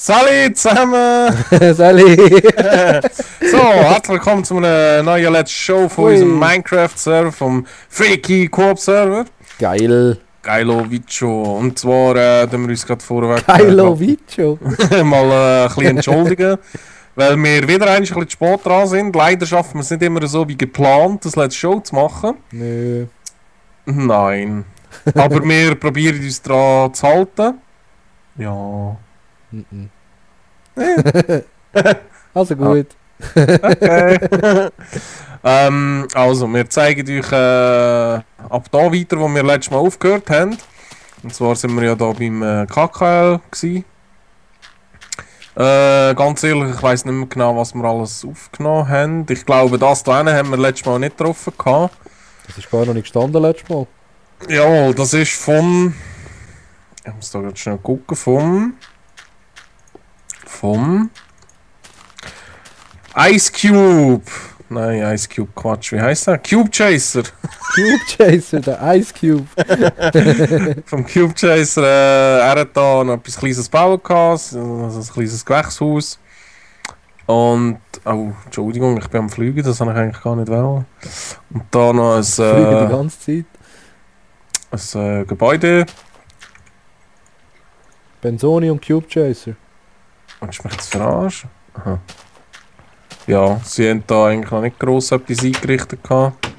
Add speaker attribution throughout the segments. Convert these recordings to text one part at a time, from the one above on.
Speaker 1: Salut zusammen!
Speaker 2: Salut!
Speaker 1: So, herzlich willkommen zu einer neuen Let's Show von
Speaker 2: Ui.
Speaker 1: unserem Minecraft-Server, vom Freaky Coop-Server.
Speaker 2: Geil!
Speaker 1: Geilo Vicio. Und zwar tun wir uns gerade vorweg
Speaker 2: Geilo Vicio!
Speaker 1: mal ein bisschen entschuldigen, weil wir wieder ein bisschen zu spät dran sind. Leider schaffen wir es nicht immer so wie geplant, das Let's Show zu machen.
Speaker 2: Nö.
Speaker 1: Nein. Aber wir probieren uns daran zu halten. Ja.
Speaker 2: Mhm. Also gut.
Speaker 1: Okay. Also, wir zeigen euch ab da weiter, wo wir letztes Mal aufgehört haben. Und zwar sind wir ja da beim KKL gsi. Ganz ehrlich, ich weiss nicht mehr genau, was wir alles aufgenommen haben. Ich glaube, das hier haben wir letztes Mal nicht getroffen gehabt.
Speaker 2: Das ist gar noch nicht gestanden letztes Mal.
Speaker 1: Jawohl, das ist vom... Ich muss da gerade schnell gucken, vom Ice Cube. Nein, Ice Cube, Quatsch, wie heißt der? Cube Chaser.
Speaker 2: Cube Chaser, der Ice Cube.
Speaker 1: Vom Cube Chaser, er hat da noch etwas kleines bauen gehabt, also ein kleines Gewächshaus. Und, oh, Entschuldigung, ich bin am Fliegen, das habe ich eigentlich gar nicht wollen. Und da noch
Speaker 2: Fliegen die ganze Zeit.
Speaker 1: ein Gebäude.
Speaker 2: Benzoni und Cube Chaser.
Speaker 1: Und ich mich jetzt verarschen? Aha. Ja, sie haben da eigentlich noch nicht gross etwas eingerichtet gehabt.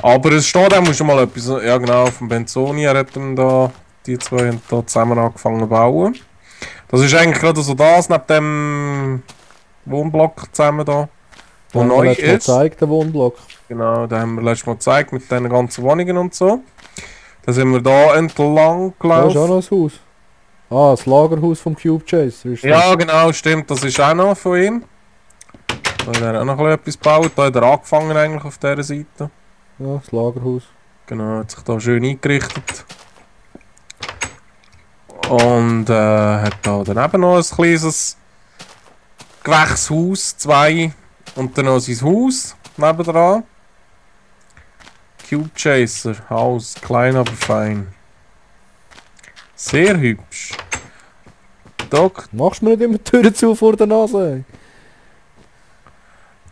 Speaker 1: Aber es steht auch schon mal etwas, ja genau, vom Benzoni, er hat dann da, die zwei haben da zusammen angefangen zu bauen. Das ist eigentlich gerade so das, neben dem Wohnblock zusammen da, wo
Speaker 2: Den
Speaker 1: neu
Speaker 2: haben wir letztes Mal
Speaker 1: ist.
Speaker 2: gezeigt, den Wohnblock.
Speaker 1: Genau, den haben wir letztes Mal gezeigt mit den ganzen Wohnungen und so. Da sind wir da entlang
Speaker 2: Da ist auch
Speaker 1: gelaufen.
Speaker 2: noch ein Haus. Ah, das Lagerhaus vom Cube Chaser. Ist
Speaker 1: Ja genau, stimmt, das ist auch noch von ihm. Da hat er auch noch etwas gebaut, da hat er angefangen eigentlich auf dieser Seite.
Speaker 2: Ja, das Lagerhaus.
Speaker 1: Genau, hat sich da schön eingerichtet. Und hat da daneben noch ein kleines Gewächshaus, 2. Und dann noch sein Haus nebendran. Cube Chaser, Haus, klein aber fein. Sehr hübsch.
Speaker 2: Machst du mir nicht immer die Türen zu vor der Nase?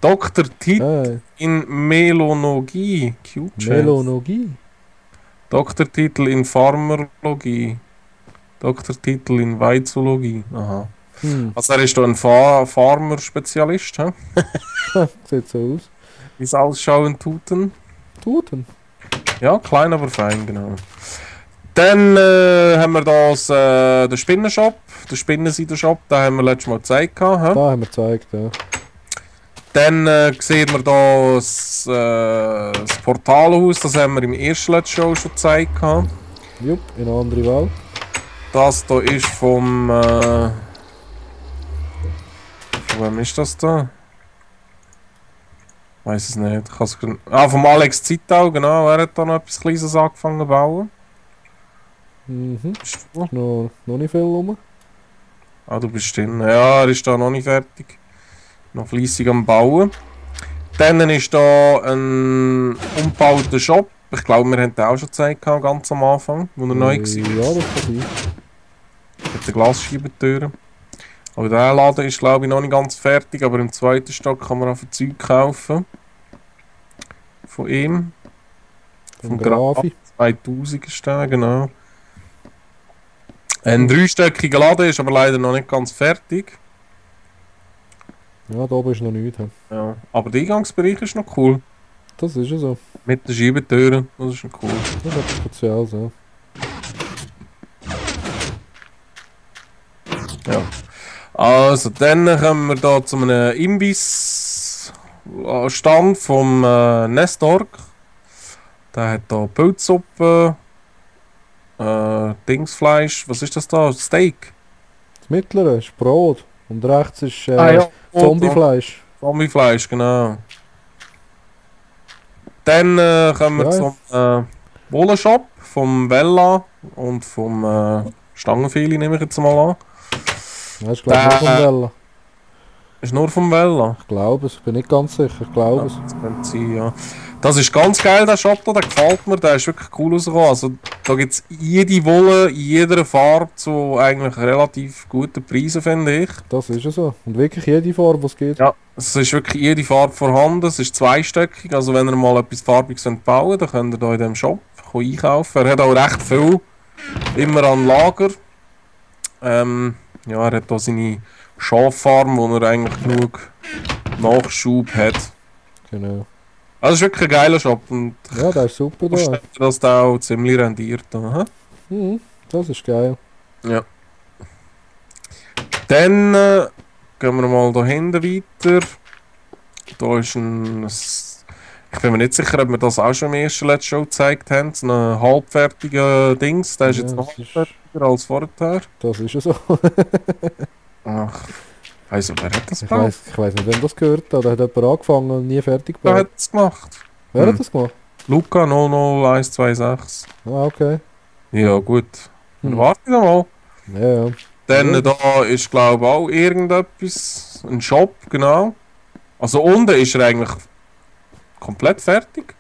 Speaker 1: Dr. Tit
Speaker 2: Hey,
Speaker 1: in Melonologie. Cube Chaser.
Speaker 2: Melonologie.
Speaker 1: Doktortitel in Pharmologie. Doktortitel in Weizologie. Aha. Also er ist da ein Farmer-Spezialist, hä?
Speaker 2: Sieht so aus.
Speaker 1: Wie es ausschauen tuten.
Speaker 2: Tuten.
Speaker 1: Ja, klein aber fein, genau. Dann haben wir da den Spinnenshop, den Spinnenseiden-Shop, den haben wir letztes Mal gezeigt. Hä?
Speaker 2: Da haben wir gezeigt, ja.
Speaker 1: Dann sehen wir da das Portalhaus, das haben wir im ersten Let's Show schon gezeigt. Hä?
Speaker 2: Jupp, in eine andere Welt.
Speaker 1: Das hier ist vom... von wem ist das da? Weiß es nicht. Vom Alex Zittau, genau. Er hat da noch etwas Kleines angefangen zu bauen.
Speaker 2: Mhm.
Speaker 1: Bist du?
Speaker 2: Noch nicht viel rum.
Speaker 1: Ah, du bist drin. Ja, er ist da noch nicht fertig. Noch fleissig am Bauen. Dann ist da ein umbauter Shop. Ich glaube, wir haben den auch schon gezeigt, ganz am Anfang, wo er neu war.
Speaker 2: Ja, das kann sein.
Speaker 1: Mit der Glasscheibentür. Aber der Laden ist glaube ich noch nicht ganz fertig, aber im zweiten Stock kann man auch Zeug kaufen. Von ihm.
Speaker 2: Vom Grafi.
Speaker 1: 2000 ist der, genau. Ein dreistöckiger Laden ist aber leider noch nicht ganz fertig.
Speaker 2: Ja, da oben ist noch nichts. He.
Speaker 1: Ja. Aber der Eingangsbereich ist noch cool.
Speaker 2: Das ist ja so.
Speaker 1: Mit den Schiebetüren, das ist noch cool.
Speaker 2: Das ist speziell so.
Speaker 1: Ja. Also, dann kommen wir da zu einem Imbiss-Stand vom Nestorg. Der hat da Pilzsuppe, Dingsfleisch, was ist das da? Steak?
Speaker 2: Das mittlere ist Brot. Und rechts ist
Speaker 1: Ja.
Speaker 2: Zombiefleisch.
Speaker 1: Zombiefleisch, genau. Dann kommen wir zum Wolleshop vom Vella und vom Stangenfili, nehme ich jetzt mal an.
Speaker 2: Ja, ist glaube ich nur vom Vella.
Speaker 1: Ist nur vom Vella?
Speaker 2: Ich glaube es, ich bin nicht ganz sicher, ich glaube es.
Speaker 1: Das könnte sein, ja. Das ist ganz geil, der Shop da, der gefällt mir, der ist wirklich cool rausgekommen. Also da gibt es jede Wolle in jeder Farbe zu eigentlich relativ guten Preisen, finde ich.
Speaker 2: Das ist ja so. Und wirklich jede Farbe, die es geht.
Speaker 1: Ja, es ist wirklich jede Farbe vorhanden, es ist zweistöckig, also wenn ihr mal etwas Farbiges bauen wollt, dann könnt ihr da in diesem Shop einkaufen. Er hat auch recht viel, immer an Lager. Ja, er hat hier seine Schaffarm, wo er eigentlich genug Nachschub hat.
Speaker 2: Genau.
Speaker 1: Also es ist wirklich ein geiler Shop und
Speaker 2: Ja, der ist super
Speaker 1: ich
Speaker 2: da.
Speaker 1: verstehe, dass der auch ziemlich rendiert. Aha.
Speaker 2: Mhm, das ist geil.
Speaker 1: Ja. Dann gehen wir mal da hinten weiter. Da ist ein... Ich bin mir nicht sicher, ob wir das auch schon im ersten Let's Show gezeigt haben. So ein halbfertiger Dings. Der ist
Speaker 2: Ja,
Speaker 1: jetzt noch
Speaker 2: das ist-
Speaker 1: halbfertiger als vorher.
Speaker 2: Das ist ja so.
Speaker 1: Ach, also wer hat das
Speaker 2: Ich
Speaker 1: gemacht?
Speaker 2: weiss nicht, wem das gehört hat. Da hat jemand angefangen und nie fertig
Speaker 1: Wer
Speaker 2: gebaut.
Speaker 1: hat das gemacht?
Speaker 2: Wer
Speaker 1: Hm.
Speaker 2: hat das gemacht?
Speaker 1: Luca 00126.
Speaker 2: Ah, okay.
Speaker 1: Ja gut.
Speaker 2: Hm.
Speaker 1: Warte mal.
Speaker 2: Ja, ja.
Speaker 1: Dann
Speaker 2: Ja.
Speaker 1: da ist glaube ich auch irgendetwas. Ein Shop, genau. Also unten ist er eigentlich komplett fertig.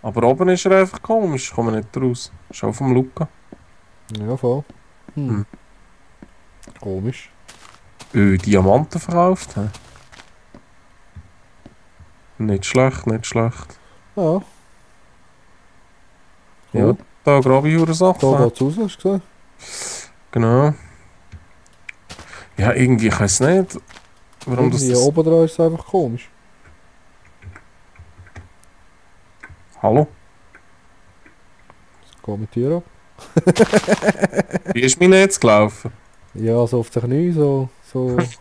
Speaker 1: Aber oben ist er einfach komisch. Kommen wir nicht raus. Schau vom Luca.
Speaker 2: Ja, voll.
Speaker 1: Hm.
Speaker 2: Komisch.
Speaker 1: Diamanten verkauft. Hä? Nicht schlecht, nicht schlecht.
Speaker 2: Ja.
Speaker 1: Ja,
Speaker 2: Cool.
Speaker 1: da grabe ich Ursachen.
Speaker 2: Da geht's raus, hast du gesehen?
Speaker 1: Genau. Ja, irgendwie, ich weiß nicht, warum das...
Speaker 2: Hier oben dran ist es einfach komisch.
Speaker 1: Hallo?
Speaker 2: Geht mit dir ab?
Speaker 1: Wie ist mein Netz gelaufen?
Speaker 2: Ja, so auf den Knie, so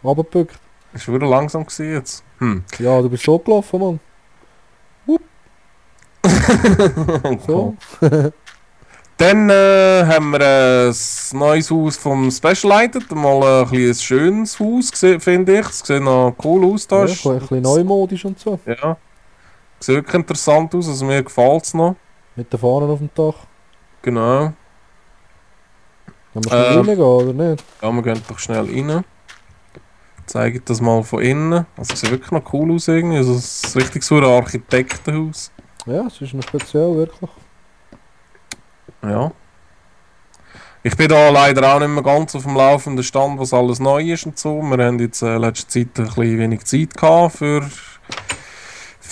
Speaker 2: runtergebückt.
Speaker 1: Ist wieder langsam gewesen jetzt.
Speaker 2: Ja, du bist so gelaufen, Mann. So.
Speaker 1: Dann haben wir ein neues Haus vom Specialized. Mal ein bisschen ein schönes Haus, finde ich. Es sieht noch cool aus.
Speaker 2: Ja,
Speaker 1: Da
Speaker 2: ein bisschen neumodisch und so.
Speaker 1: Ja. Sieht wirklich interessant aus, also mir gefällt es noch.
Speaker 2: Mit den Fahnen auf dem Dach.
Speaker 1: Genau.
Speaker 2: Wenn wir schnell reingehen, oder nicht?
Speaker 1: Ja, wir gehen doch schnell rein. Zeige das mal von innen. Also es sieht wirklich noch cool aus irgendwie. Also es ist richtig so ein Architektenhaus.
Speaker 2: Ja, es ist noch speziell, wirklich.
Speaker 1: Ja. Ich bin da leider auch nicht mehr ganz auf dem laufenden Stand, was alles neu ist und so. Wir haben jetzt letzte Zeit ein bisschen wenig Zeit gehabt für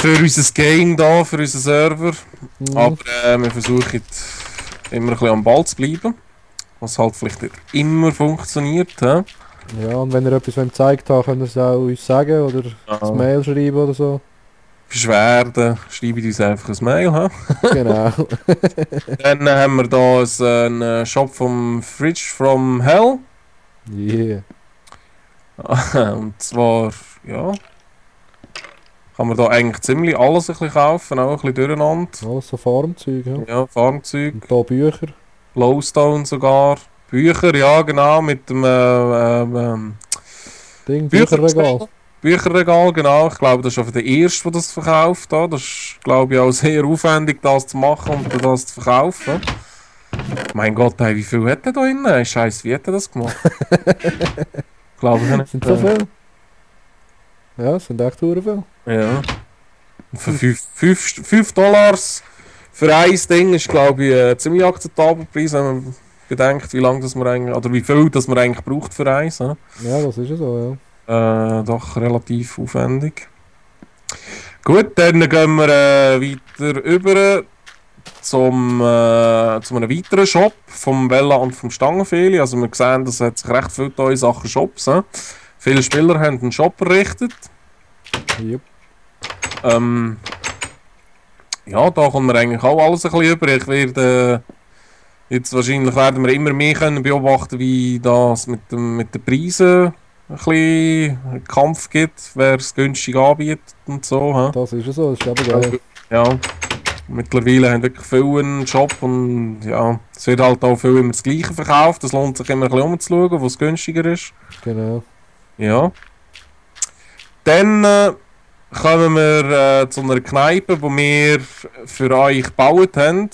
Speaker 1: unser Game da, für unseren Server.
Speaker 2: Mhm.
Speaker 1: Aber wir versuchen immer ein bisschen am Ball zu bleiben. Was halt vielleicht nicht immer funktioniert. He?
Speaker 2: Ja, und wenn ihr etwas gezeigt habt, könnt ihr es auch uns sagen oder ein Mail schreiben oder so.
Speaker 1: Beschwerden, schreibt uns einfach ein Mail. He?
Speaker 2: Genau.
Speaker 1: Dann haben wir hier einen Shop vom Fridge from Hell.
Speaker 2: Yeah.
Speaker 1: Und zwar, ja, kann man da eigentlich ziemlich alles ein bisschen kaufen, auch ein bisschen durcheinander.
Speaker 2: Alles so Farmzeug, ja.
Speaker 1: Ja, Farmzeug,
Speaker 2: Und da Bücher.
Speaker 1: Glowstone sogar, Bücher, ja genau, mit dem
Speaker 2: Ding, Bücherregal.
Speaker 1: Bücherregal, genau. Ich glaube, das ist auch der Erste, der das verkauft. Da. Das ist, glaube ich, auch sehr aufwendig, das zu machen und das zu verkaufen. Mein Gott, hey, wie viel hat er da drin? Scheiße, wie hat er das gemacht? Glaube ich nicht.
Speaker 2: Sind so viel? Ja, es sind echt viel.
Speaker 1: Ja. Und für 5 Dollars für ein Ding ist, glaube ich, ein ziemlich akzeptabler Preis, wenn man bedenkt, wie lange das man eigentlich, oder wie viel das man eigentlich braucht für eins. Ja?
Speaker 2: Ja, das ist ja so, ja.
Speaker 1: Doch relativ aufwendig. Gut, dann gehen wir weiter über zu einem weiteren Shop vom Bella und vom Stangenfeli. Also wir sehen, das hat sich recht viel da in Sachen Shops. Viele Spieler haben einen Shop errichtet.
Speaker 2: Yep.
Speaker 1: Ja, da kommt mir eigentlich auch alles ein bisschen über. Ich werde jetzt wahrscheinlich werden wir immer mehr können beobachten, wie das mit den Preisen ein bisschen Kampf gibt, wer es günstig anbietet und so. He?
Speaker 2: Das ist ja so, das ist eben geil.
Speaker 1: Ja, mittlerweile haben wirklich viele einen Job und ja, es wird halt auch viel immer das Gleiche verkauft. Es lohnt sich immer ein bisschen umzuschauen, wo es günstiger ist.
Speaker 2: Genau.
Speaker 1: Ja. Dann kommen wir zu einer Kneipe, die wir für euch gebaut haben.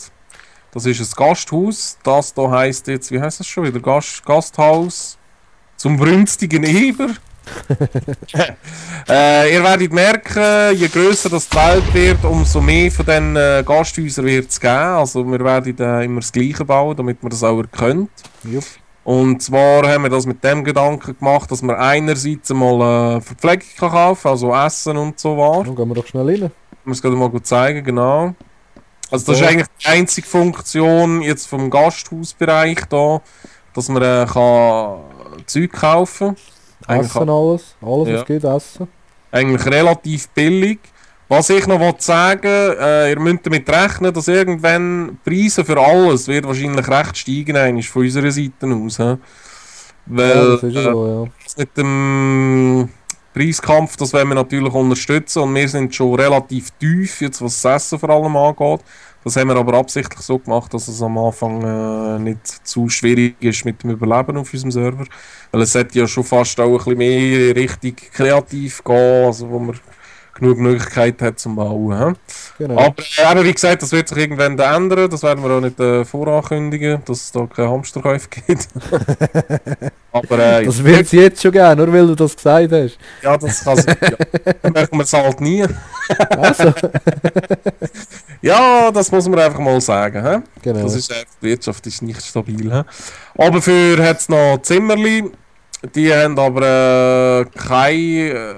Speaker 1: Das ist ein Gasthaus. Das hier heisst jetzt, wie heisst das schon wieder? Gasthaus zum brünstigen Eber. Ihr werdet merken, je grösser das die Welt wird, umso mehr von diesen Gasthäusern wird es geben. Also wir werden immer das Gleiche bauen, damit man das auch erkennt.
Speaker 2: Jupp.
Speaker 1: Und zwar haben wir das mit dem Gedanken gemacht, dass man einerseits mal Verpflegung kann kaufen, also Essen und so was.
Speaker 2: Dann gehen wir doch schnell rein.
Speaker 1: Wir es gerade mal gut zeigen, genau. Also das ist eigentlich die einzige Funktion jetzt vom Gasthausbereich da, dass man kann Zeug kaufen kann.
Speaker 2: Essen alles, alles
Speaker 1: Ja.
Speaker 2: was geht, essen.
Speaker 1: Eigentlich relativ billig. Was ich noch sagen will, ihr müsst damit rechnen, dass irgendwann die Preise für alles wird wahrscheinlich recht steigen, eigentlich von unserer Seite aus. He? Weil
Speaker 2: Ja, das ist ja so, ja.
Speaker 1: mit dem Preiskampf, das wollen wir natürlich unterstützen und wir sind schon relativ tief, jetzt was das Essen vor allem angeht. Das haben wir aber absichtlich so gemacht, dass es am Anfang nicht zu schwierig ist mit dem Überleben auf unserem Server. Weil es sollte ja schon fast auch ein bisschen mehr richtig kreativ gehen, also wo man genug Möglichkeiten hat zum Bauen. He?
Speaker 2: Genau.
Speaker 1: Aber wie gesagt, das wird sich irgendwann ändern, das werden wir auch nicht vorankündigen, dass es da keine Hamsterkäufe gibt. Aber
Speaker 2: Das wird es jetzt schon geben, nur weil du das gesagt hast.
Speaker 1: ja, das kann sein. Ja. Dann merkt man es halt nie.
Speaker 2: Also.
Speaker 1: Ja, das muss man einfach mal sagen. He?
Speaker 2: Genau.
Speaker 1: Das ist, die Wirtschaft ist nicht stabil. He? Aber dafür hat es noch Zimmerli. Die haben aber keine.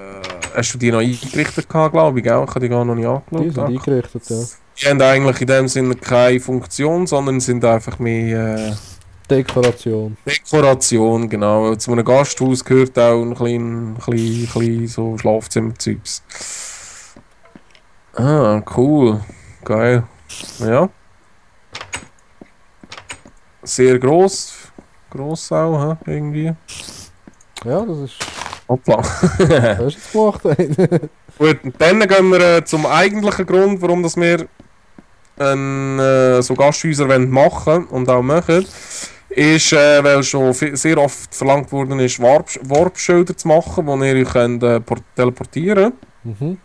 Speaker 1: Hast du die noch eingerichtet, glaube ich? Gell? Ich habe die gar noch nicht angeschaut.
Speaker 2: Die sind eingerichtet, ja.
Speaker 1: Die haben eigentlich in dem Sinne keine Funktion, sondern sind einfach mehr
Speaker 2: Dekoration.
Speaker 1: Dekoration, genau. Zu einem Gasthaus gehört auch ein klein so Schlafzimmerzeugs. Ah, cool. Geil. Ja. Sehr gross. Gross auch, he? Irgendwie.
Speaker 2: Ja, das ist.
Speaker 1: Hoppla.
Speaker 2: Das hast du jetzt gemacht.
Speaker 1: Gut, und dann gehen wir zum eigentlichen Grund, warum dass wir so Gasthäuser machen und auch machen. Ist, weil schon sehr oft verlangt worden ist, Warpschilder zu machen, die ihr euch könnt, teleportieren könnt.
Speaker 2: Mhm.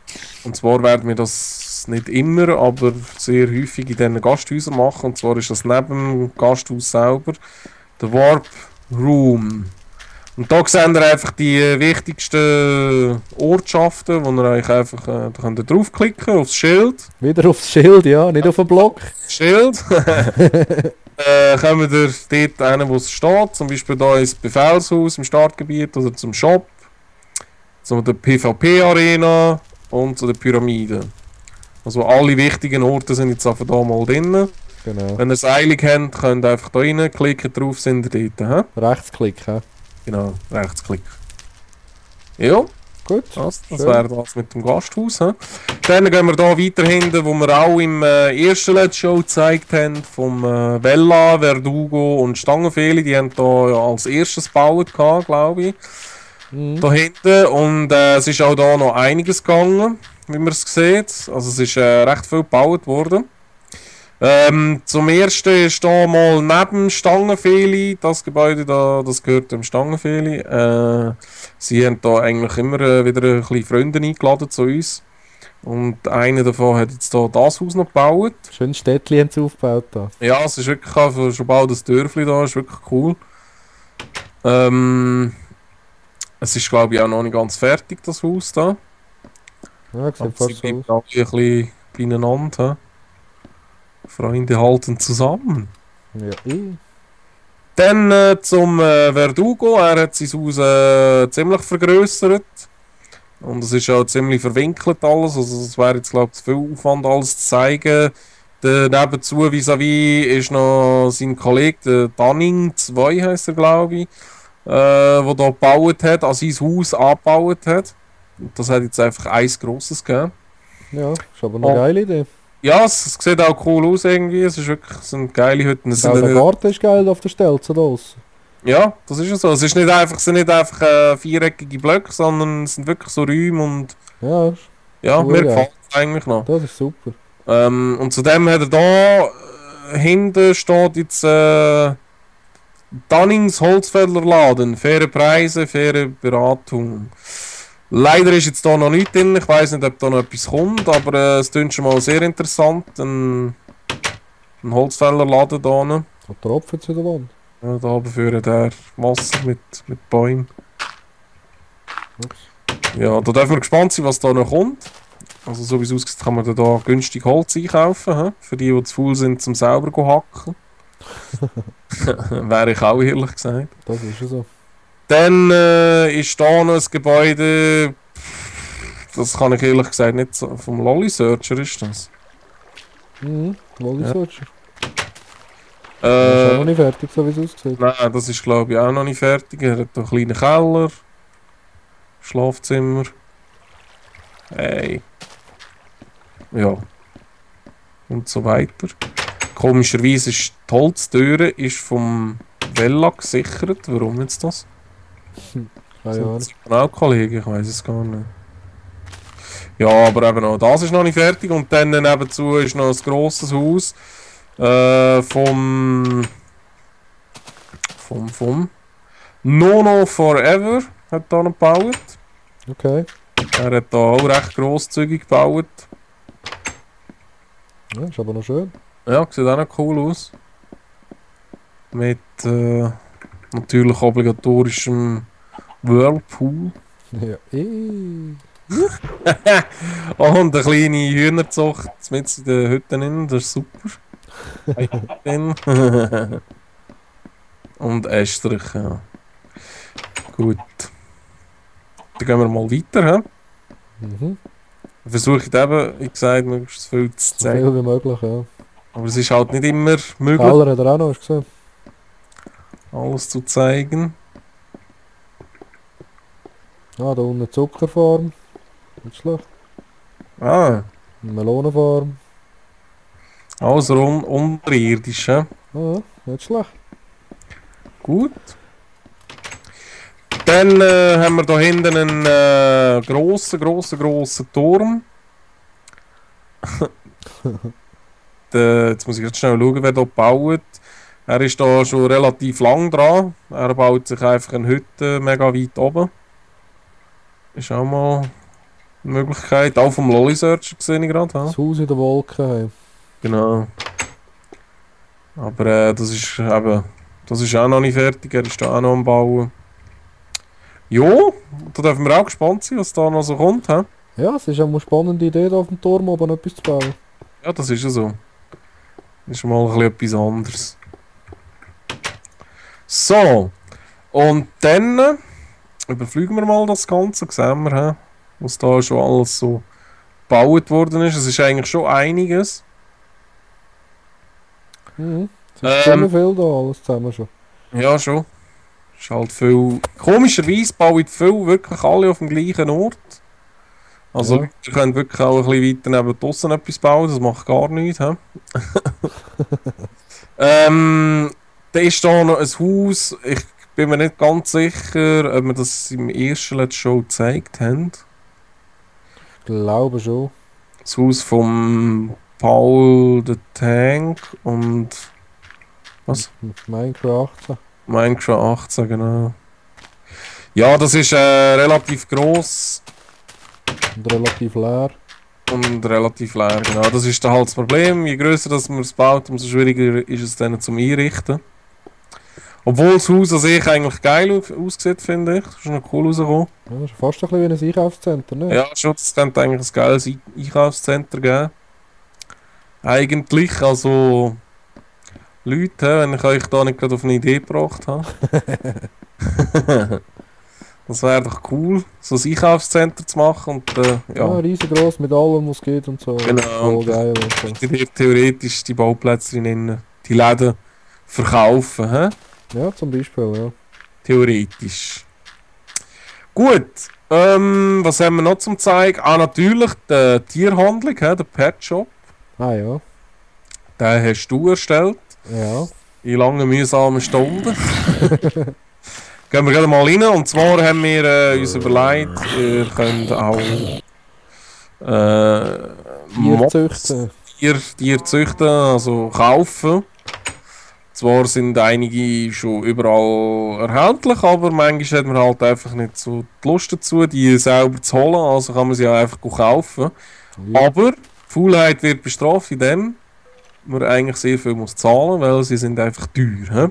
Speaker 1: Und zwar werden wir das nicht immer, aber sehr häufig in diesen Gasthäusern machen. Und zwar ist das neben dem Gasthaus selber der Warp Room. Und da seht ihr einfach die wichtigsten Ortschaften, wo ihr euch einfach da könnt ihr draufklicken, aufs Schild.
Speaker 2: Wieder aufs Schild, ja, nicht auf den Block.
Speaker 1: Schild. Kommen wir dort hin, wo es steht. Zum Beispiel hier ins Befehlshaus im Startgebiet oder zum Shop. Zu der PvP-Arena und zu der Pyramide. Also alle wichtigen Orte sind jetzt einfach da mal drin.
Speaker 2: Genau.
Speaker 1: Wenn ihr es eilig habt, könnt ihr einfach da rein klicken, drauf sind ihr dort. He?
Speaker 2: Rechtsklick, hä?
Speaker 1: Genau, Rechtsklick. Ja,
Speaker 2: Gut.
Speaker 1: das
Speaker 2: Schön.
Speaker 1: wäre das mit dem Gasthaus. He? Dann gehen wir hier weiter hinten, wo wir auch im ersten Let's Show gezeigt haben, vom Vella, Verdugo und Stangenfeli. Die haben hier ja als erstes gebaut, glaube ich.
Speaker 2: Mhm.
Speaker 1: Da hinten. Und es ist auch da noch einiges gegangen, wie man es sieht. Also es ist recht viel gebaut worden. Zum ersten ist da mal neben Stangenfeli, das Gebäude da, das gehört dem Stangenfeli. Sie haben da eigentlich immer wieder ein bisschen Freunde eingeladen zu uns. Und einer davon hat jetzt da das Haus noch gebaut.
Speaker 2: Schön Städtchen haben sie aufgebaut da.
Speaker 1: Ja, es ist wirklich also schon bald das Dörfli da, ist wirklich cool. Es ist glaube ich auch noch nicht ganz fertig, das Haus da.
Speaker 2: Ja, sieht
Speaker 1: Aber
Speaker 2: fast
Speaker 1: sie
Speaker 2: so
Speaker 1: bleiben
Speaker 2: aus.
Speaker 1: alle ein bisschen beieinander. Freunde halten zusammen.
Speaker 2: Ja,
Speaker 1: Dann zum Verdugo. Er hat sein Haus ziemlich vergrößert. Und es ist auch ziemlich verwinkelt alles. Also es wäre jetzt glaube ich zu viel Aufwand alles zu zeigen. Nebenzu vis-à-vis ist noch sein Kollege, der Dunning 2 heisst er glaube ich, der hier gebaut hat, also sein Haus angebaut hat. Und das hat jetzt einfach eins grosses gegeben.
Speaker 2: ja, ist aber eine geile Idee.
Speaker 1: Ja, es sieht auch cool aus irgendwie. Es ist wirklich, es sind geile Hütten. Es
Speaker 2: Auch
Speaker 1: sind
Speaker 2: der Garten ist geil auf der Stelze da draussen.
Speaker 1: Ja, das ist ja so. Es ist nicht einfach, es sind nicht einfach viereckige Blöcke, sondern es sind wirklich so Räume und
Speaker 2: Ja,
Speaker 1: ja,
Speaker 2: Cool,
Speaker 1: mir
Speaker 2: ja.
Speaker 1: gefällt es eigentlich noch.
Speaker 2: das ist super.
Speaker 1: Und zudem hat er da hinten steht jetzt Dannings Holzfäller Laden. Faire Preise, faire Beratung. Leider ist jetzt da noch nichts drin. Ich weiß nicht, ob da noch etwas kommt, aber es klingt schon mal sehr interessant. Ein Holzfäller Laden da.
Speaker 2: Hat Tropfen zu der Wand.
Speaker 1: Ja, da oben führt er Wasser mit Bäumen.
Speaker 2: Ups.
Speaker 1: Ja, da dürfen wir gespannt sein, was da noch kommt. Also so wie es aussieht, kann man da günstig Holz einkaufen, he? Für die zu faul sind, zum selber zu hacken. Wäre ich auch, ehrlich gesagt.
Speaker 2: Das ist ja so.
Speaker 1: Dann ist da noch ein Gebäude, das kann ich ehrlich gesagt nicht so, vom Lolly Searcher ist das.
Speaker 2: Lolly
Speaker 1: Ja.
Speaker 2: Searcher. Das ist auch noch
Speaker 1: Äh,
Speaker 2: nicht fertig, so wie es aussieht.
Speaker 1: nein, das ist glaube ich auch noch nicht fertig. Er hat einen kleinen Keller, Schlafzimmer. Hey. Ja. Und so weiter. Komischerweise ist die Holztüre ist vom Vella gesichert. Warum jetzt das?
Speaker 2: Keine Ahnung.
Speaker 1: Sind das auch Kollegen? Ich weiß es gar nicht. Ja, aber eben auch das ist noch nicht fertig. Und dann nebenzu ist noch ein grosses Haus vom Nono Forever hat da noch gebaut.
Speaker 2: Okay.
Speaker 1: Er hat da auch recht grosszügig gebaut.
Speaker 2: Ja, ist aber noch schön.
Speaker 1: Ja, sieht auch noch cool aus. Mit natürlich obligatorischem Whirlpool.
Speaker 2: Ja,
Speaker 1: Und eine kleine Hühnerzucht mit in den Hütten drin, das ist super. Und Estrich, ja. Gut. Dann gehen wir mal weiter.
Speaker 2: Mhm.
Speaker 1: Versuche ich eben, wie gesagt, möglichst viel zu
Speaker 2: So
Speaker 1: zeigen.
Speaker 2: viel wie möglich, ja.
Speaker 1: Aber es ist halt nicht immer möglich,
Speaker 2: Keller hat er auch noch, hast du gesehen?
Speaker 1: alles zu zeigen.
Speaker 2: Ah, da unten eine Zuckerfarm. Nicht schlecht.
Speaker 1: Ah,
Speaker 2: Eine Melonenfarm.
Speaker 1: alles unterirdisch.
Speaker 2: Ah, ja, nicht schlecht.
Speaker 1: Gut. Dann haben wir da hinten einen grossen Turm. Jetzt muss ich jetzt schnell schauen, wer hier baut. Er ist da schon relativ lang dran. Er baut sich einfach eine Hütte mega weit oben. Ist auch mal eine Möglichkeit. Auch vom Lolly Searcher sehe ich gerade.
Speaker 2: Das Haus in den Wolken. Hey.
Speaker 1: Genau. Aber das ist eben, das ist auch noch nicht fertig. Er ist da auch noch am Bauen. Jo, da dürfen wir auch gespannt sein, was da noch so kommt. He?
Speaker 2: Ja, es ist auch eine spannende Idee, da auf dem Turm oben etwas zu bauen.
Speaker 1: Ja, das ist ja so. Das ist mal ein bisschen etwas anderes. So, und dann überfliegen wir mal das Ganze, sehen wir, he, was da schon alles so gebaut worden ist. Es ist eigentlich schon einiges.
Speaker 2: Mhm. Es ist ziemlich viel da, alles zusammen schon.
Speaker 1: Ja, schon. Ist halt viel. Komischerweise bauen viel wirklich alle auf dem gleichen Ort. Also,
Speaker 2: Ja.
Speaker 1: ihr könnt wirklich auch ein bisschen weiter neben draussen etwas bauen, das macht gar nichts. He? Da ist da noch ein Haus, ich bin mir nicht ganz sicher, ob wir das im ersten Let's Show gezeigt haben.
Speaker 2: Ich glaube schon.
Speaker 1: Das Haus vom Paul the Tank und. Was?
Speaker 2: Minecraft 18.
Speaker 1: Minecraft 18, genau. Ja, das ist relativ gross
Speaker 2: Und relativ leer.
Speaker 1: und relativ leer, genau. Das ist dann halt das Problem. Je grösser das man es baut, umso schwieriger ist es dann zum Einrichten. Obwohl das Haus an sich eigentlich geil aussieht, finde ich. Das ist noch cool rausgekommen.
Speaker 2: Ja, das ist fast ein bisschen wie ein Einkaufszentrum, ne?
Speaker 1: Ja, schon, es könnte eigentlich ein geiles Einkaufscenter geben. Eigentlich, also Leute, wenn ich euch da nicht gerade auf eine Idee gebracht habe. Das wäre doch cool, so ein Einkaufscenter zu machen und
Speaker 2: Ja,
Speaker 1: ja.
Speaker 2: riesengroß mit allem, was geht und so.
Speaker 1: Genau.
Speaker 2: Voll geil und so.
Speaker 1: Theoretisch die Bauplätze drinnen, die Läden verkaufen, hä?
Speaker 2: Ja, zum Beispiel, ja.
Speaker 1: Theoretisch. Gut, was haben wir noch zum zeigen? Ah, natürlich die Tierhandlung, hä? Der Pet Shop.
Speaker 2: Ah ja.
Speaker 1: Den hast du erstellt,
Speaker 2: Ja.
Speaker 1: in langen mühsamen Stunden. Gehen wir gerade mal rein, und zwar haben wir uns überlegt, ihr könnt auch
Speaker 2: Tier züchten.
Speaker 1: Tier züchten, also kaufen. Zwar sind einige schon überall erhältlich, aber manchmal hat man halt einfach nicht so die Lust dazu, die selber zu holen, also kann man sie auch einfach kaufen.
Speaker 2: Ja.
Speaker 1: Aber die Faulheit wird bestraft, indem man eigentlich sehr viel muss zahlen, weil sie sind einfach teuer.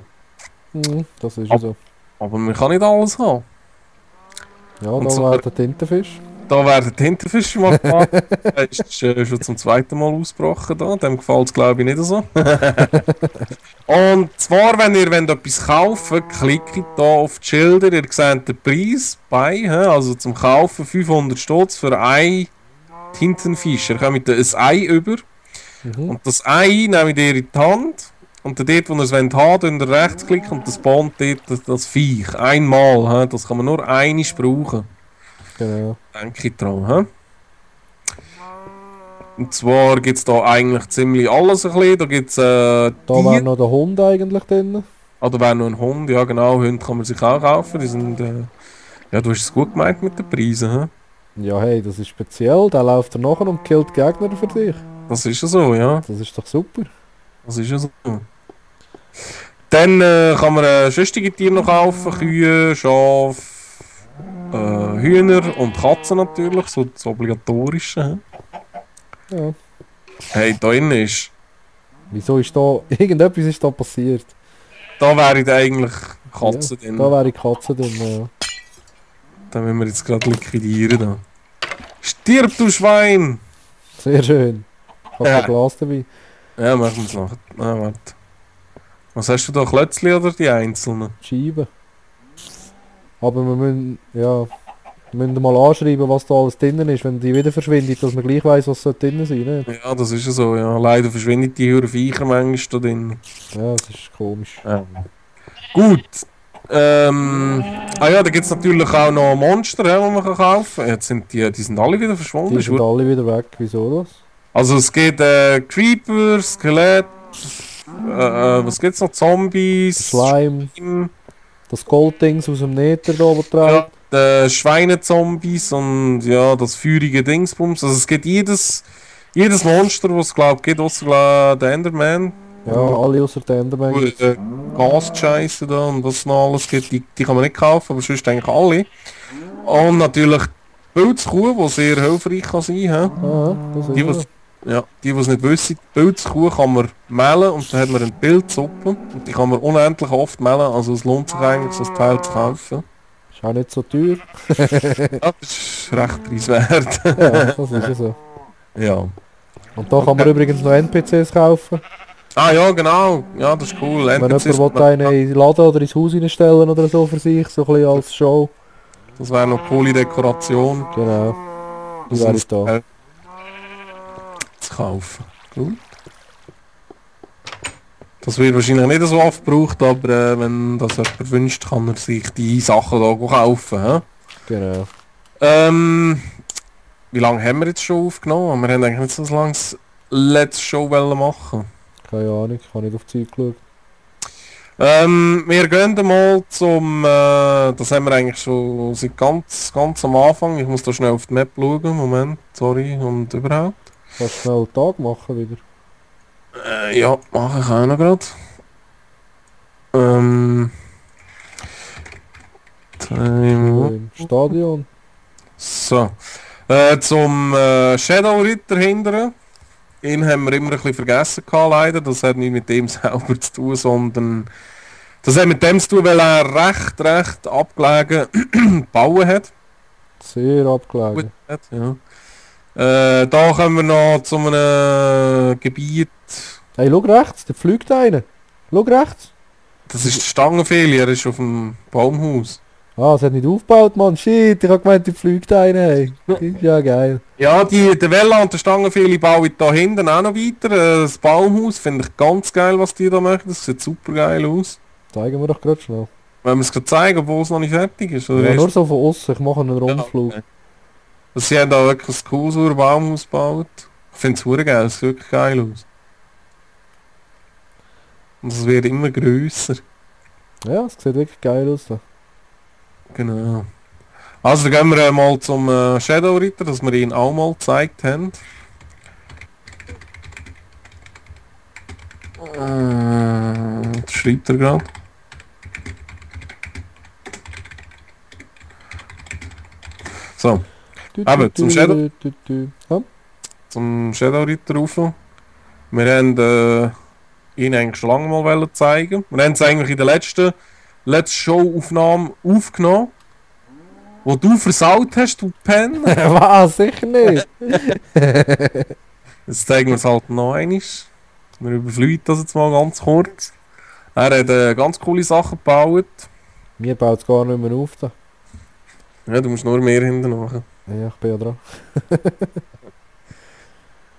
Speaker 1: He?
Speaker 2: Das ist ja so.
Speaker 1: Aber man kann nicht alles haben.
Speaker 2: Ja,
Speaker 1: Und
Speaker 2: da
Speaker 1: so,
Speaker 2: war der Tintenfisch.
Speaker 1: da werden Tintenfische mal gemacht. Der ist schon zum zweiten Mal ausgebrochen da. Dem gefällt es glaube ich nicht so. Und zwar, wenn ihr etwas kaufen wollt, klickt hier auf die Schilder. Ihr seht den Preis bei. Also zum Kaufen 500 Stutz für ein Tintenfisch. Ihr kommt ein Ei über.
Speaker 2: Mhm.
Speaker 1: Und das Ei nehmt ihr in die Hand. Und dort, wo ihr es haben wollt, könnt ihr rechtsklicken und das spawnt dort das Viech. Einmal. Das kann man nur einmal brauchen.
Speaker 2: Genau.
Speaker 1: Denke ich dran. Und zwar gibt es da eigentlich ziemlich alles ein bisschen. Da gibt es
Speaker 2: Da war noch der Hund eigentlich drin.
Speaker 1: Ah, da wäre noch ein Hund. Ja genau, Hunde kann man sich auch kaufen. Die sind, ja, du hast es gut gemeint mit den Preisen.
Speaker 2: Ja, hey, das ist speziell. Der läuft da nachher und killt Gegner für dich.
Speaker 1: Das ist ja so, ja.
Speaker 2: Das ist doch super.
Speaker 1: Das ist ja so. Dann kann man sonstige Tiere noch kaufen. Kühe, Schafe, Hühner und Katzen natürlich. So das Obligatorische.
Speaker 2: Ja.
Speaker 1: Hey, da innen ist...
Speaker 2: Wieso ist da... Irgendetwas ist da passiert.
Speaker 1: Da wäre eigentlich Katzen
Speaker 2: Ja,
Speaker 1: drin.
Speaker 2: da wäre die Katze drin, ja.
Speaker 1: Den müssen wir jetzt gerade liquidieren. Da. Stirb, du Schwein!
Speaker 2: Sehr schön. Ich habe
Speaker 1: Ja.
Speaker 2: ein Glas dabei.
Speaker 1: Ja, machen wir es nachher. Ah, warte. Was hast du da, Klötzli oder die einzelnen?
Speaker 2: Scheiben. Aber wir müssen... Ja... Wir müssen mal anschreiben, was da alles drinnen ist, wenn die wieder verschwindet, dass man gleich weiss, was da drinnen sein soll, nicht?
Speaker 1: Ja, das ist ja so, ja. Leider verschwindet die höheren Viecher manchmal da drin.
Speaker 2: Ja, das ist komisch.
Speaker 1: Ja. Gut. Ah ja, da gibt es natürlich auch noch Monster, die man kaufen kann. Jetzt sind die sind alle wieder verschwunden.
Speaker 2: Die
Speaker 1: Ist
Speaker 2: sind
Speaker 1: gut.
Speaker 2: alle wieder weg. Wieso das?
Speaker 1: Also es gibt Creeper, Skelett, was gibt's noch? Zombies,
Speaker 2: Slime,
Speaker 1: Schweine,
Speaker 2: das Golddings aus dem Nether da oben drauf.
Speaker 1: ja, Schweinezombies und ja, das feurige Dingsbums. Also es gibt jedes Monster, was es glaube gibt, außer der Enderman.
Speaker 2: Ja, alle außer der Enderman.
Speaker 1: Gut, Gas-Scheiße da und was es noch alles gibt, die kann man nicht kaufen, aber sonst eigentlich alle. Und natürlich die Pilzkuh, die sehr hilfreich kann sein. He?
Speaker 2: Aha, das ist
Speaker 1: Die,
Speaker 2: ja.
Speaker 1: was, ja, die es nicht wissen, die Pilzkuh kann man mehlen und dann hat man eine Pilzsuppe und die kann man unendlich oft mehlen, also es lohnt sich eigentlich, das Teil zu kaufen.
Speaker 2: Ist auch nicht so teuer.
Speaker 1: Ja, das ist recht preiswert.
Speaker 2: Ja, das ist ja so.
Speaker 1: Ja.
Speaker 2: Und da kann man übrigens noch NPCs kaufen.
Speaker 1: Ah ja, genau. Ja, das ist cool.
Speaker 2: Wenn
Speaker 1: NPCs
Speaker 2: jemand will einen in den Laden oder ins Haus reinstellen oder so für sich, so ein bisschen als Show.
Speaker 1: Das wäre noch eine coole Dekoration.
Speaker 2: Genau. Die wäre ich da.
Speaker 1: Zu kaufen. Gut. Das wird wahrscheinlich nicht so oft gebraucht, aber wenn das jemand wünscht, kann er sich die Sachen da kaufen. He?
Speaker 2: Genau.
Speaker 1: Wie lange haben wir jetzt schon aufgenommen? Wir haben eigentlich nicht so ein langes letzte Show machen.
Speaker 2: Keine Ahnung, ich habe nicht auf die Zeit geschaut.
Speaker 1: Wir gehen mal zum, das haben wir eigentlich schon seit ganz am Anfang. Ich muss da schnell auf die Map schauen. Moment, sorry und überhaupt.
Speaker 2: Kannst du schnell einen Tag machen wieder?
Speaker 1: Ja, mache ich auch noch gerade.
Speaker 2: Im Stadion.
Speaker 1: So. Zum Shadow Ritter hindern. Ihn haben wir immer ein bisschen vergessen gehabt, leider. Das hat nicht mit dem selber zu tun, sondern das hat mit dem zu tun, weil er recht abgelegen gebaut hat.
Speaker 2: Sehr abgelegen.
Speaker 1: Ja. Da kommen wir noch zu einem Gebiet.
Speaker 2: Hey, schau rechts, da fliegt einer. Schau rechts.
Speaker 1: Das ist die Stangenfehler, er ist auf dem Baumhaus.
Speaker 2: Ah, es hat nicht aufgebaut, Mann. Shit, ich hab gemeint, da fliegt einer. Hey. Ist ja geil.
Speaker 1: Ja, der Vella und der Stangenfehler bauen da hinten auch noch weiter. Das Baumhaus finde ich ganz geil, was die da machen. Das sieht super geil aus.
Speaker 2: Zeigen wir doch gerade schnell.
Speaker 1: Wollen wir es gerade zeigen, obwohl es noch nicht fertig ist? Oder
Speaker 2: Ja,
Speaker 1: erst-
Speaker 2: nur so von außen. Ich mache einen Rundflug.
Speaker 1: okay. Also sie haben da wirklich ein cooles Baumhaus gebaut. Ich finde es verdammt geil, es sieht wirklich geil aus. Und es wird immer grösser.
Speaker 2: Ja, es sieht wirklich geil aus da.
Speaker 1: Genau. Also dann gehen wir mal zum Shadow Ritter, dass wir ihn auch mal gezeigt haben. Das schreibt er gerade. So, Aber zum Shadow-
Speaker 2: Ja,
Speaker 1: zum Shadow Ritter rauf. Wir haben ihn eigentlich schon lange mal wollen zeigen. Wir haben es eigentlich in der letzten Show-Aufnahme aufgenommen. Wo du versaut hast, du Penner.
Speaker 2: Was? Sicher nicht.
Speaker 1: Jetzt zeigen wir es halt noch einmal. Wir überfliegen das jetzt mal ganz kurz. Er hat ganz coole Sachen gebaut.
Speaker 2: Mir baut es gar nicht mehr auf. Da.
Speaker 1: Ja, du musst nur mehr hinten machen.
Speaker 2: Ja, ich bin ja dran.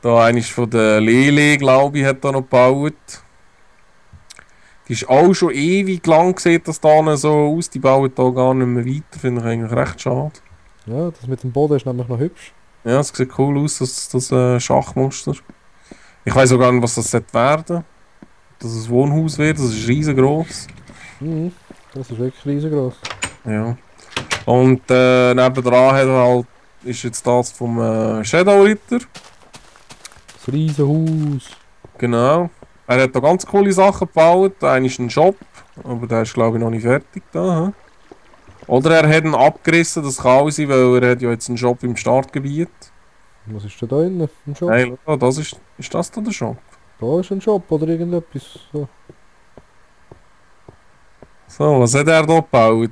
Speaker 1: Da einer von der Lele, glaube ich, hat da noch gebaut. Die ist auch schon ewig lang gesehen, dass da noch so aus. Die bauen da gar nicht mehr weiter. Finde ich eigentlich recht schade.
Speaker 2: Ja, das mit dem Boden ist nämlich noch hübsch.
Speaker 1: Ja, es sieht cool aus, das Schachmuster. Ich weiß auch gar nicht, was das werden. Dass es ein Wohnhaus wird, das ist riesengroß.
Speaker 2: Mhm. Das ist wirklich riesengroß.
Speaker 1: Ja. Und nebendran hat er halt, ist jetzt das vom Shadow Ritter.
Speaker 2: Das Riesenhaus.
Speaker 1: Genau. Er hat da ganz coole Sachen gebaut. Einer ist ein Shop, aber der ist glaube ich noch nicht fertig da. He? Oder er hat ihn abgerissen, das kann auch sein, weil er hat ja jetzt einen Shop im Startgebiet.
Speaker 2: Was ist denn da innen? Ein Shop?
Speaker 1: Hey, das ist das da der Shop?
Speaker 2: Da ist ein Shop oder irgendetwas. So.
Speaker 1: So, was hat er da gebaut?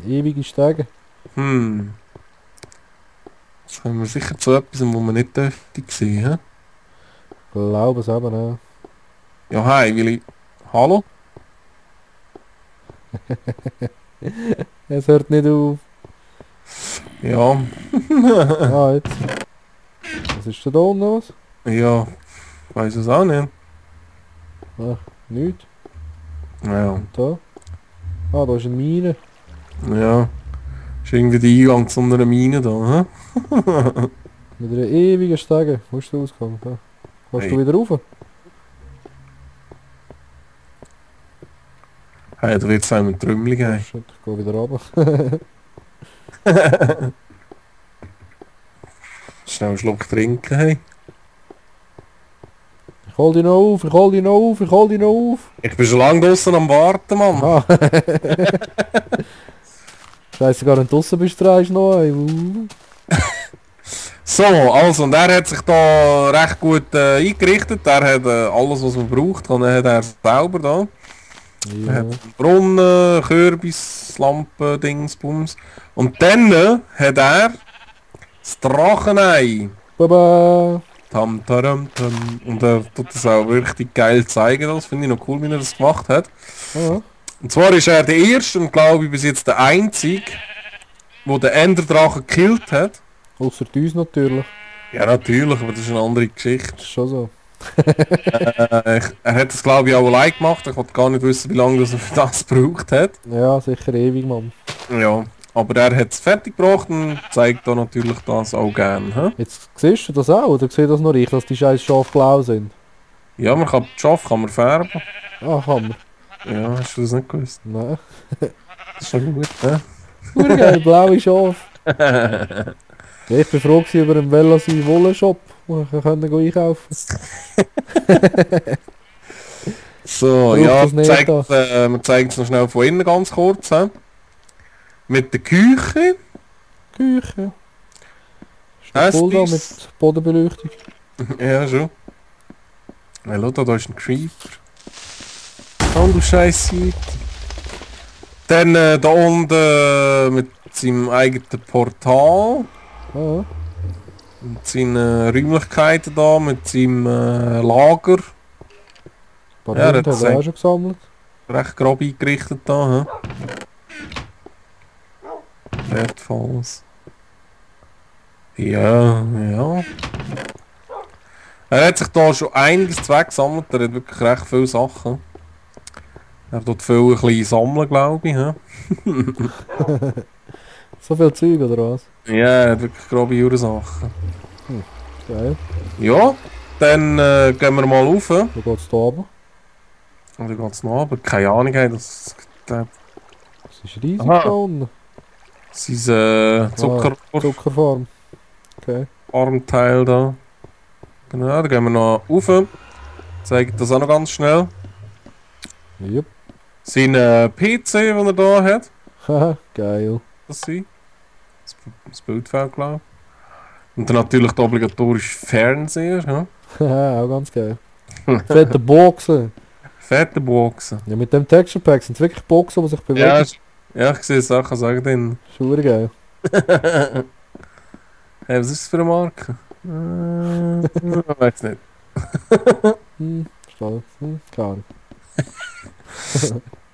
Speaker 2: Ewige Stege.
Speaker 1: Das haben wir sicher zu etwas, wo wir nicht dürfte sehen. He?
Speaker 2: Ich glaube es eben, ja.
Speaker 1: Ja, hi, Willi. Hallo?
Speaker 2: Es hört nicht auf.
Speaker 1: Ja.
Speaker 2: Ah, jetzt. Was ist denn da unten was?
Speaker 1: Ja, weiß es auch nicht.
Speaker 2: Nichts.
Speaker 1: Ja,
Speaker 2: Und da? Ah, da ist eine Mine.
Speaker 1: ja. Ist irgendwie der Eingang zu einer Mine da, hä?
Speaker 2: Mit einer ewigen Stege. Wo ist der Ausgang? Da. Kannst
Speaker 1: Hey.
Speaker 2: du wieder rauf?
Speaker 1: Hey, da wird es einem Trümmel geben.
Speaker 2: Shit, ich geh wieder runter.
Speaker 1: Schnell einen Schluck trinken, hey.
Speaker 2: Ich hol dich noch auf, ich hol dich noch auf, ich hol dich noch auf.
Speaker 1: Ich bin schon lange draußen am Warten, Mann.
Speaker 2: Ah. Scheiße, gar nicht draussen bist du noch. Ey.
Speaker 1: So, also, und er hat sich da recht gut eingerichtet. Er hat alles, was man braucht, hat er selber da. Er
Speaker 2: Ja.
Speaker 1: hat einen Brunnen, Kürbis, Lampen, Dings, Bums. Und dann hat er das Drachenei.
Speaker 2: Baba.
Speaker 1: Tam, taram, tam. Und er tut das auch richtig geil zeigen. Das finde ich noch cool, wie er das gemacht hat.
Speaker 2: Ah.
Speaker 1: Und zwar ist er der erste und glaube ich bis jetzt der einzige, der den Enderdrachen gekillt hat.
Speaker 2: Ausser uns natürlich.
Speaker 1: Ja natürlich, aber das ist eine andere Geschichte.
Speaker 2: Das ist schon so.
Speaker 1: Er hat das glaube ich auch allein gemacht. Ich wollte gar nicht wissen, wie lange das er für das gebraucht hat.
Speaker 2: Ja, sicher ewig, Mann.
Speaker 1: Ja, aber er hat es fertig gebracht und zeigt da natürlich das auch gerne. He?
Speaker 2: Jetzt siehst du das auch, oder siehst das noch ich, dass die scheiß Schafe blau sind?
Speaker 1: Ja, man kann die Schafe kann man färben.
Speaker 2: Ah, kann man.
Speaker 1: Ja, hast du das nicht gewusst?
Speaker 2: Nein.
Speaker 1: Das ist schon gut, ne?
Speaker 2: Geil, blaue Schafe. Ja, ich bin froh gewesen über einen Velasi Wollenshop, wo ich einkaufen konnte.
Speaker 1: So,
Speaker 2: Braucht
Speaker 1: ja,
Speaker 2: das nicht
Speaker 1: wir zeigen es noch schnell von innen ganz kurz. He? Mit der Küche.
Speaker 2: Küche. Ist noch cool da mit Bodenbeleuchtung.
Speaker 1: Ja, schon. Ja, schau, da ist ein Creeper. Oh, du Scheiße. Dann da unten mit seinem eigenen Portal.
Speaker 2: Ah,
Speaker 1: Mit seinen Räumlichkeiten da, mit seinem Lager.
Speaker 2: ein paar
Speaker 1: Ja,
Speaker 2: Hunde
Speaker 1: das
Speaker 2: haben wir
Speaker 1: ist
Speaker 2: auch schon gesammelt.
Speaker 1: Recht grob eingerichtet da. Wertvolles. Ja, ja. Er hat sich da schon einiges zusammengesammelt, er hat wirklich recht viele Sachen. Er tut viel ein bisschen sammeln, glaube ich. He?
Speaker 2: So viel Zeug oder was?
Speaker 1: Ja, er hat wirklich grobe Jura-Sachen.
Speaker 2: Geil.
Speaker 1: Ja, dann gehen wir mal rauf.
Speaker 2: Wo geht's da runter?
Speaker 1: Oder geht's noch runter? Keine Ahnung, hey, das
Speaker 2: Das ist riesig
Speaker 1: Aha.
Speaker 2: da unten.
Speaker 1: sein
Speaker 2: Zuckerfarm. Okay.
Speaker 1: Zuckerarmteil da. Genau, da gehen wir noch rauf. Zeige das auch noch ganz schnell.
Speaker 2: Jupp.
Speaker 1: Sein PC, den er da hat.
Speaker 2: Haha, geil.
Speaker 1: Das sein. Das Bildfeld, glaube ich. Und dann natürlich der obligatorische Fernseher. Ja?
Speaker 2: Haha, auch ganz geil. Fette Boxen.
Speaker 1: Fette Boxen.
Speaker 2: Ja, mit dem Texture Pack sind es wirklich Boxen, die sich bewegen.
Speaker 1: Ja, ja, ich sehe Sachen sagen drin.
Speaker 2: Schau geil.
Speaker 1: Hey, was ist das für eine Marke? Ich weiß nicht.
Speaker 2: Stall. Klar.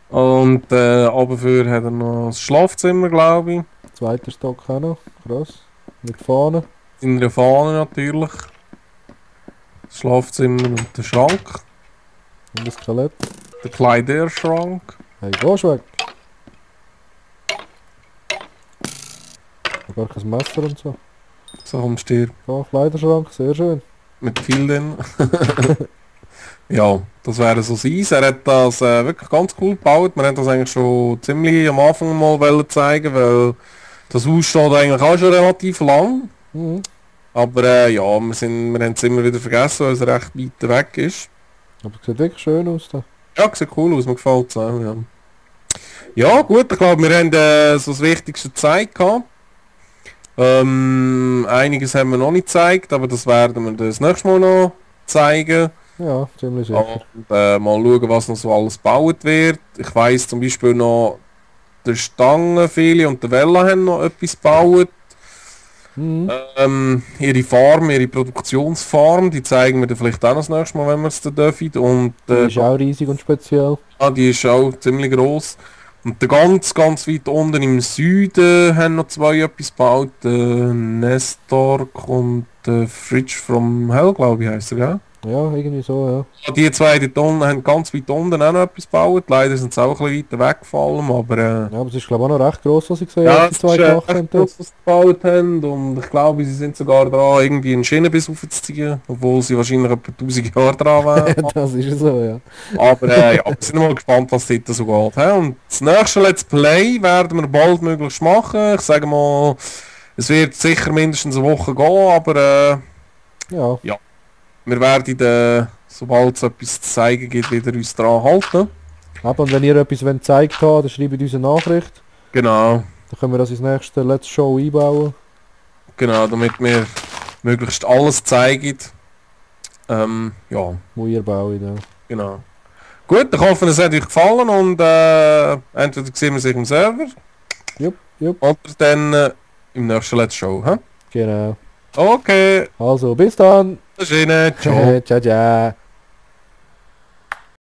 Speaker 1: Und obenfür hat er noch das Schlafzimmer, glaube ich.
Speaker 2: Zweiter Stock auch noch. Krass. Mit Fahne.
Speaker 1: In der Fahne natürlich. Das Schlafzimmer und der Schrank.
Speaker 2: Und das Skelett.
Speaker 1: Der Kleiderschrank.
Speaker 2: Hey, gehst weg. Gar kein Messer und so.
Speaker 1: So kommst du dir
Speaker 2: Ja, Kleiderschrank, sehr schön.
Speaker 1: mit viel drin. Ja, das wäre so sein. Er hat das wirklich ganz cool gebaut. Wir haben das eigentlich schon ziemlich am Anfang mal wollen zeigen, weil das Haus steht eigentlich auch schon relativ lang.
Speaker 2: Mhm.
Speaker 1: Aber ja, wir haben es immer wieder vergessen, weil es recht weit weg ist.
Speaker 2: Aber es sieht wirklich schön aus da.
Speaker 1: Ja, sieht cool aus, mir gefällt es auch, ja. Ja gut, ich glaube, wir haben so das Wichtigste gezeigt gehabt. Einiges haben wir noch nicht gezeigt, aber das werden wir das nächste Mal noch zeigen.
Speaker 2: Ja, ziemlich sicher.
Speaker 1: Und mal schauen, was noch so alles gebaut wird. Ich weiss zum Beispiel noch, der Stangenfili und der Vella haben noch etwas gebaut.
Speaker 2: Mhm.
Speaker 1: Ihre Farm, ihre Produktionsfarm, die zeigen wir dann vielleicht auch noch das nächste Mal, wenn wir es dann dürfen. Und
Speaker 2: Die ist auch riesig und speziell.
Speaker 1: die ist auch ziemlich gross. Und der ganz weit unten im Süden haben noch zwei etwas gebaut. Nestork und Fridge from Hell, glaube ich, heisst er, gell?
Speaker 2: Ja, irgendwie so, ja.
Speaker 1: Die zwei dort unten haben ganz weit unten auch noch etwas gebaut. Leider sind sie auch ein bisschen weiter weggefallen, aber...
Speaker 2: Ja, aber es ist glaube ich auch noch recht gross, was ich gesehen
Speaker 1: ja,
Speaker 2: habe, die zwei gemacht haben.
Speaker 1: groß, was sie gebaut haben. Und ich glaube, sie sind sogar dran, irgendwie einen Schienenbiss aufzuziehen, obwohl sie wahrscheinlich etwa 1000 Jahre dran wären.
Speaker 2: Das ist so, ja.
Speaker 1: Aber ja, wir sind mal gespannt, was dort so geht. He? Und das nächste Let's Play werden wir baldmöglichst machen. Ich sage mal, es wird sicher mindestens eine Woche gehen, aber
Speaker 2: Ja.
Speaker 1: wir werden, sobald es etwas zu zeigen gibt, wieder uns daran halten.
Speaker 2: Aber und wenn ihr etwas gezeigt habt, dann schreibt uns eine Nachricht.
Speaker 1: Genau,
Speaker 2: Dann können wir das ins nächste Let's Show einbauen.
Speaker 1: genau, damit wir möglichst alles zeigen. Ja,
Speaker 2: Wo ihr baut, ja.
Speaker 1: genau. Gut, ich hoffe, es hat euch gefallen und entweder sehen wir sich im Server
Speaker 2: Jupp.
Speaker 1: oder dann im nächsten Let's Show. He?
Speaker 2: Genau.
Speaker 1: Okay,
Speaker 2: Also, bis dann.
Speaker 1: das ist Ihnen. Ciao.
Speaker 2: Ciao, ciao.